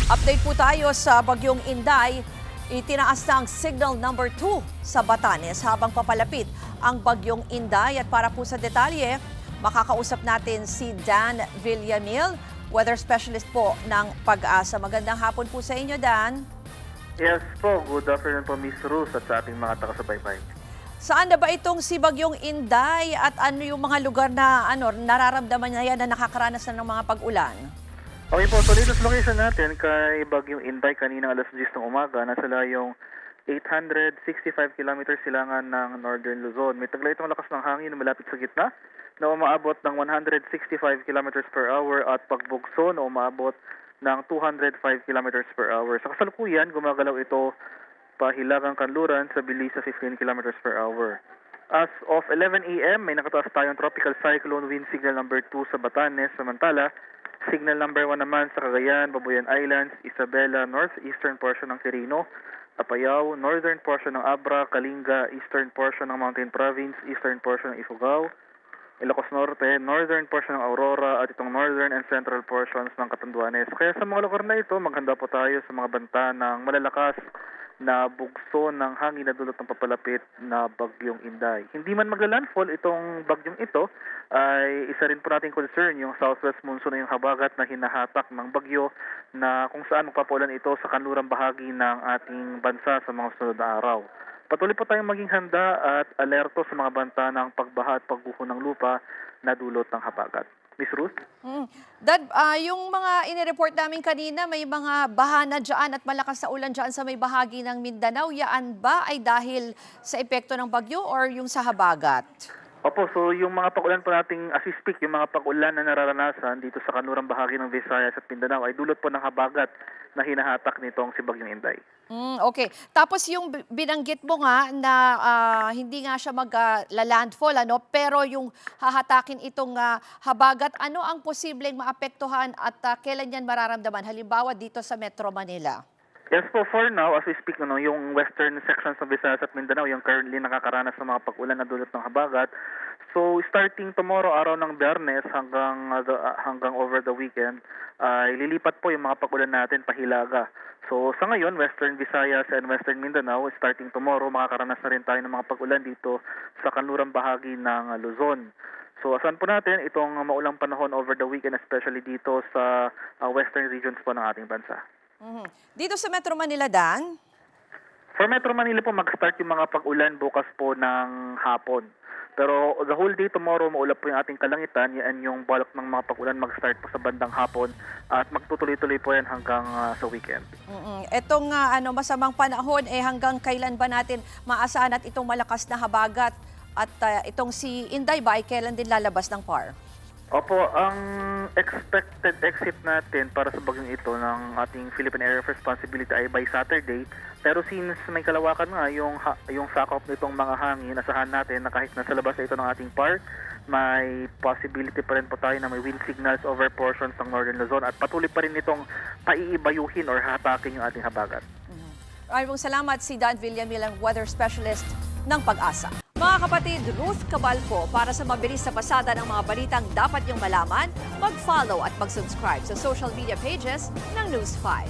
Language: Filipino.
Update po tayo sa bagyong Inday. Itinaas na ang signal number 2 sa Batanes habang papalapit ang bagyong Inday. At para po sa detalye, makakausap natin si Dan Villamil, weather specialist po ng Pag-asa. Magandang hapon po sa inyo, Dan. Yes po, good afternoon po Miss Ruth at sa ating mga taga-subaybay. Saan na ba itong si bagyong Inday at ano yung mga lugar na nararamdaman niya yan na nakakaranas na ng mga pag-ulan? Okay po, so latest location natin kay bagyong Inday kanina alas 10 ng umaga, nasa layong 865 kilometers silangan ng Northern Luzon. May taglay itong lakas ng hangin na malapit sa gitna na umaabot ng 165 kilometers per hour at pagbugso na umaabot ng 205 kilometers per hour. Sa kasalukuyan, gumagalaw ito pahilagang kanluran sa bilis sa 15 kilometers per hour. As of 11 a.m., may nakataas tayong tropical cyclone wind signal number 2 sa Batanes. Samantala, signal number 1 naman sa Cagayan, Babuyan Islands, Isabela, northeastern portion ng Quirino, Apayao, northern portion ng Abra, Kalinga, eastern portion ng Mountain Province, eastern portion ng Ifugao, Ilocos Norte, northern portion ng Aurora at itong northern and central portions ng Catanduanes. Kaya sa mga lugar na ito, maghanda po tayo sa mga banta ng malalakas na bugso ng hangin na dulot ng papalapit na bagyong Inday. Hindi man magla-landfall itong bagyong ito, ay isa rin po nating concern yung southwest monsoon na yung habagat na hinahatak ng bagyo na kung saan magpapulan ito sa kanlurang bahagi ng ating bansa sa mga sunod na araw. Patuloy po tayong maging handa at alerto sa mga banta ng pagbaha at pagguho ng lupa na dulot ng habagat. Miss Ruth? Dad, yung mga inireport namin kanina, may mga baha na dyan at malakas na ulan dyan sa may bahagi ng Mindanao. Yaan ba ay dahil sa epekto ng bagyo or yung sa habagat? Opo, so yung mga pag-ulan po nating as we speak, yung mga pag-ulan na nararanasan dito sa kanlurang bahagi ng Visayas at Mindanao ay dulot po ng habagat na hinahatak nitong si Bagyong Inday. Okay. Tapos yung binanggit mo nga na hindi nga siya mag-landfall, pero yung hahatakin itong habagat, ano ang posibleng maapektuhan at kailan yan mararamdaman? Halimbawa dito sa Metro Manila. Yes po, for now, as we speak, yung western sections ng Visayas at Mindanao, yung currently nakakaranas ng mga pag-ulan na dulot ng habagat. So, starting tomorrow, araw ng Biyernes hanggang over the weekend, lilipat po yung mga pag-ulan natin pahilaga. So, sa ngayon, western Visayas and western Mindanao, starting tomorrow, makakaranas na rin tayo ng mga pag-ulan dito sa kanlurang bahagi ng Luzon. So, asahan po natin itong maulang panahon over the weekend, especially dito sa western regions po ng ating bansa. Dito sa Metro Manila, Dan? For Metro Manila po, mag-start yung mga pag-ulan bukas po ng hapon. Pero the whole day tomorrow, maulap po yung ating kalangitan. Yan yung balak ng mga pag-ulan mag-start po sa bandang hapon at magtutuloy-tuloy po yan hanggang sa weekend. Etong masamang panahon, hanggang kailan ba natin maasahan at itong malakas na habagat at itong si Inday ba ay kailan din lalabas ng PAR? Opo, ang expected exit natin para sa bagyong ito ng ating Philippine Area of Responsibility ay by Saturday. Pero since may kalawakan nga yung sakop nitong mga hangin, asahan natin na kahit nasa labas ito ng ating PAR, may possibility pa rin po tayo na may wind signals over portions ng Northern Luzon at patuloy pa rin itong paiibayuhin or hatakin yung ating habagat. Maraming salamat si Dan Villamil, ang weather specialist ng Pag-asa. Mga kapatid, Ruth Cabalco, para sa mabilis na pasada ng mga balitang dapat niyong malaman, mag-follow at mag-subscribe sa social media pages ng News 5.